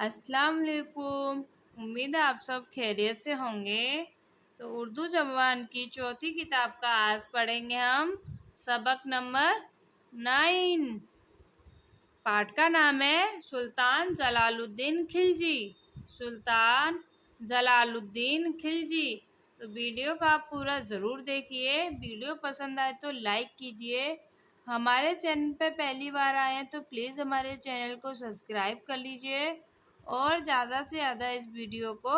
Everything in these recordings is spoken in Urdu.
السلام علیکم۔ امید ہے آپ سب خیریت سے ہوں گے۔ تو اردو زبان کی چوتھی کتاب کا آج پڑھیں گے ہم سبق نمبر 9۔ پاٹھ کا نام ہے سلطان جلال الدین خلجی۔ سلطان جلال الدین خلجی۔ تو ویڈیو کا آپ پورا ضرور دیکھیے۔ ویڈیو پسند آئے تو لائک کیجیے۔ ہمارے چینل پہ پہلی بار آئے ہیں تو پلیز ہمارے چینل کو سبسکرائب کر لیجیے اور زیادہ سے زیادہ اس ویڈیو کو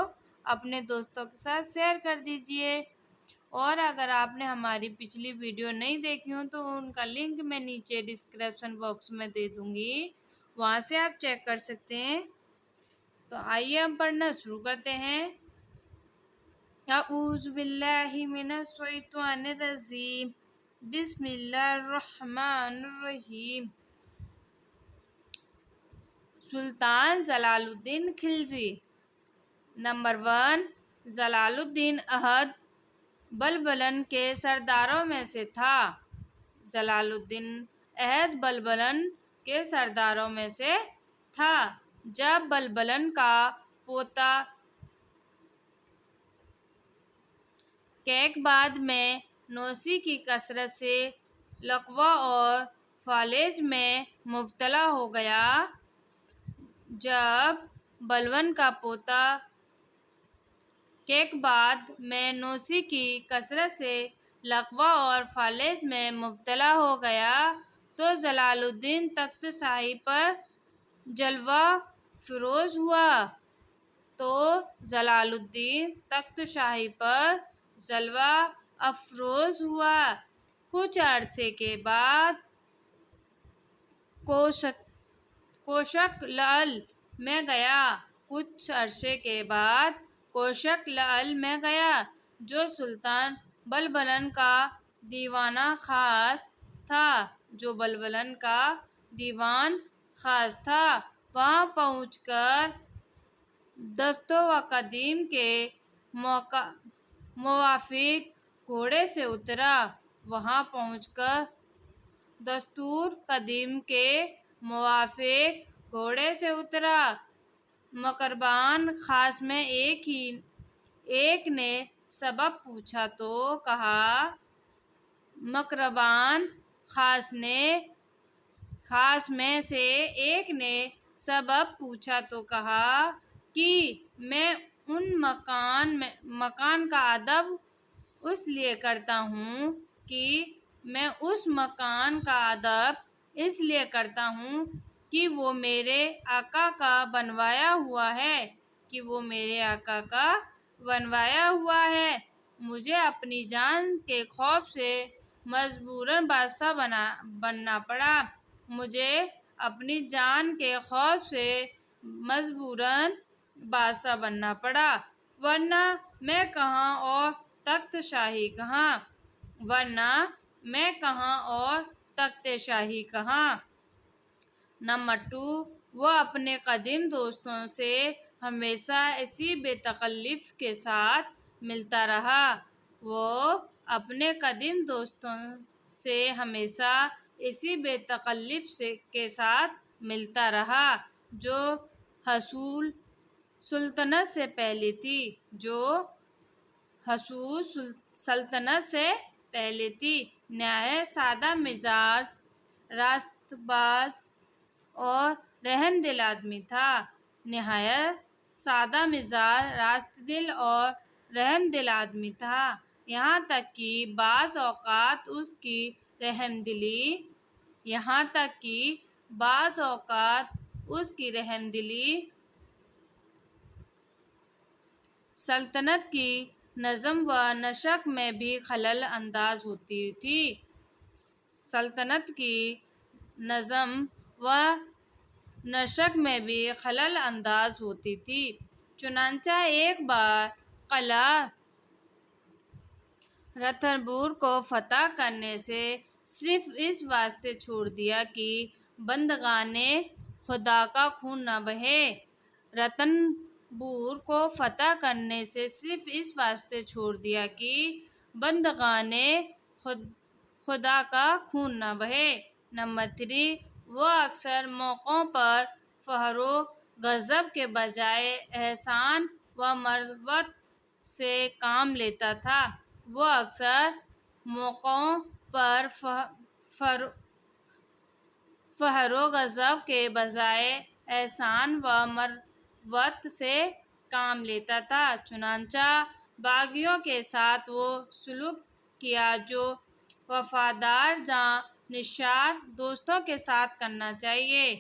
اپنے دوستوں کے ساتھ شیئر کر دیجیے۔ اور اگر آپ نے ہماری پچھلی ویڈیو نہیں دیکھی ہوں تو ان کا لنک میں نیچے ڈسکرپشن باکس میں دے دوں گی، وہاں سے آپ چیک کر سکتے ہیں۔ تو آئیے ہم پڑھنا شروع کرتے ہیں۔ اعوذ باللہ من الشیطان الرجیم، بسم اللہ الرحمن الرحیم۔ سلطان جلال الدین خلجی۔ نمبر 1، جلال الدین عہد بلبلن کے سرداروں میں سے تھا۔ جلال الدین عہد بلبلن کے سرداروں میں سے تھا۔ جب بلبلن کا پوتا کیقباد میں نوشی کی کثرت سے لقوہ اور فالج میں مبتلا ہو گیا۔ جب بلبن کا پوتا کیقباد میں نوشی کی کثرت سے لقوہ اور فالج میں مبتلا ہو گیا تو جلال الدین تخت شاہی پر جلوہ فروز ہوا۔ کچھ عرصے کے بعد کوشک لعل میں گیا جو سلطان بلبلن کا دیوان خاص تھا۔ وہاں پہنچ کر دست و قدیم کے موافق گھوڑے سے اترا۔ مقربان خاص میں ایک نے سبب پوچھا تو کہا کہ میں مکان کا ادب اس لیے کرتا ہوں کہ وہ میرے آقا کا بنوایا ہوا ہے۔ مجھے اپنی جان کے خوف سے مجبوراً بادشاہ بننا پڑا، ورنہ میں کہاں اور تخت شاہی کہاں۔ نمبر 2، وہ اپنے قدیم دوستوں سے ہمیشہ اسی بے تکلف کے ساتھ ملتا رہا جو حصول سلطنت سے پہلے تھی۔ نہایت سادہ مزاج، راست باز اور رحم دل آدمی تھا، یہاں تک کہ بعض اوقات اس کی رحم دلی سلطنت کی نظم و نسق میں بھی خلل انداز ہوتی تھی۔ چنانچہ ایک بار قلعہ رتن پور کو فتح کرنے سے صرف اس واسطے چھوڑ دیا کہ بندگان خدا کا خون نہ بہے۔ رتن پور کو فتح کرنے سے صرف اس واسطے چھوڑ دیا کہ بندگان خدا کا خون نہ بہے۔ نمبر 3، وہ اکثر موقعوں پر فخر و غضب کے بجائے احسان و مروت سے کام لیتا تھا۔ وہ اکثر موقعوں پر فخر و غضب کے بجائے احسان و مروت سے کام لیتا تھا۔ چنانچہ باغیوں کے ساتھ وہ سلوک کیا جو وفادار جاں نشان دوستوں کے ساتھ کرنا چاہیے۔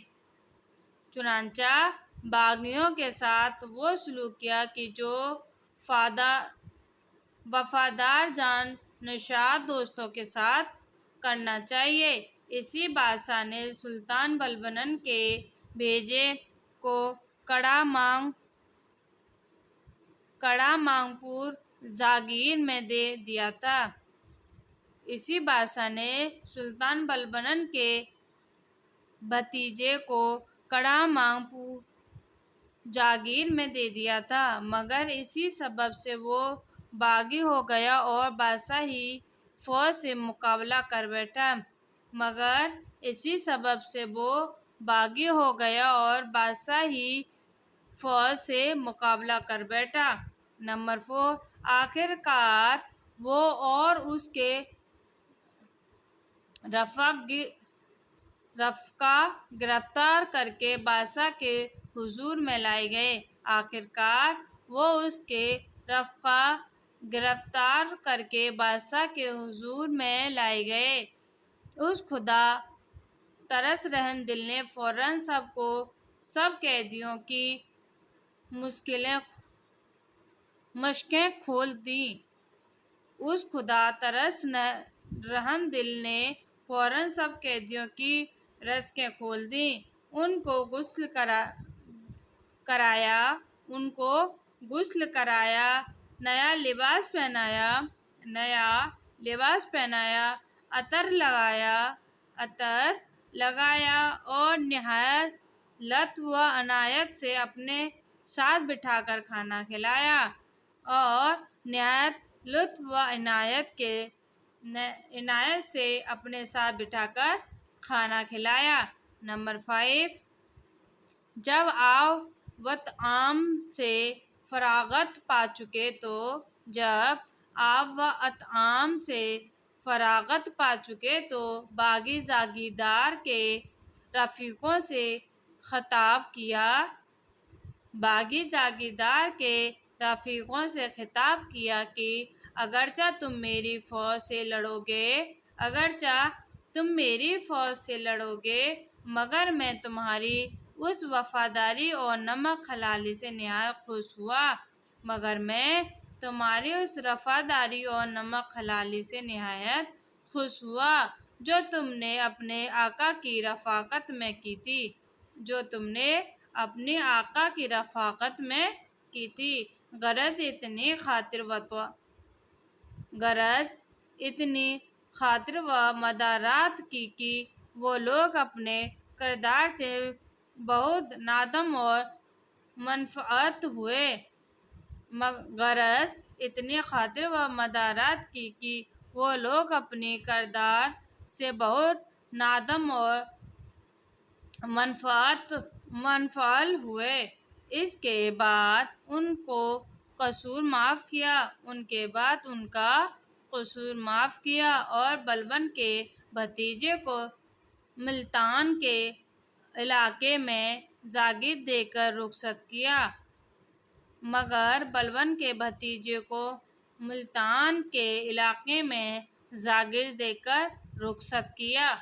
چنانچہ باغیوں کے ساتھ وہ سلوک کیا کہ جو وفادار جاں نشان دوستوں کے ساتھ کرنا چاہیے۔ اسی بادشاہ نے سلطان بلبن کے بھیجے کو کڑا پور جاگیر میں دے دیا تھا۔ اسی بادشاہ نے سلطان بلبن کے بھتیجے کو کڑا پور جاگیر میں دے دیا تھا، مگر اسی سبب سے وہ باغی ہو گیا اور بادشاہی فوج سے مقابلہ کر بیٹھا۔ نمبر 4، آخر کار وہ اور اس کے رفقا گرفتار کر کے بادشاہ کے حضور میں لائے گئے۔ اس خدا ترس رحم دل نے فوراً سب قیدیوں کی مشقیں کھول دیں۔ اس خدا ترس رحم دل نے فوراً سب قیدیوں کی رزقیں کھول دیں۔ ان کو غسل کرایا، نیا لباس پہنایا، عطر لگایا اور نہایت لطف و عنایت سے اپنے ساتھ بٹھا کر کھانا کھلایا۔ نمبر 5، جب آب و طعام سے فراغت پا چکے تو باغی جاگیردار کے رفیقوں سے خطاب کیا کہ اگرچہ تم میری فوج سے لڑو گے مگر میں تمہاری اس وفاداری اور نمک حلالی سے نہایت خوش ہوا جو تم نے اپنے آقا کی رفاقت میں کی تھی۔ غرض اتنی خاطر و مدارات کی کہ وہ لوگ اپنے کردار سے بہت نادم اور منفعل ہوئے۔ اس کے بعد ان کا قصور معاف کیا اور بلبن کے بھتیجے کو ملتان کے علاقے میں جاگیر دے کر رخصت کیا۔ مگر بلبن کے بھتیجے کو ملتان کے علاقے میں جاگیر دے کر رخصت کیا۔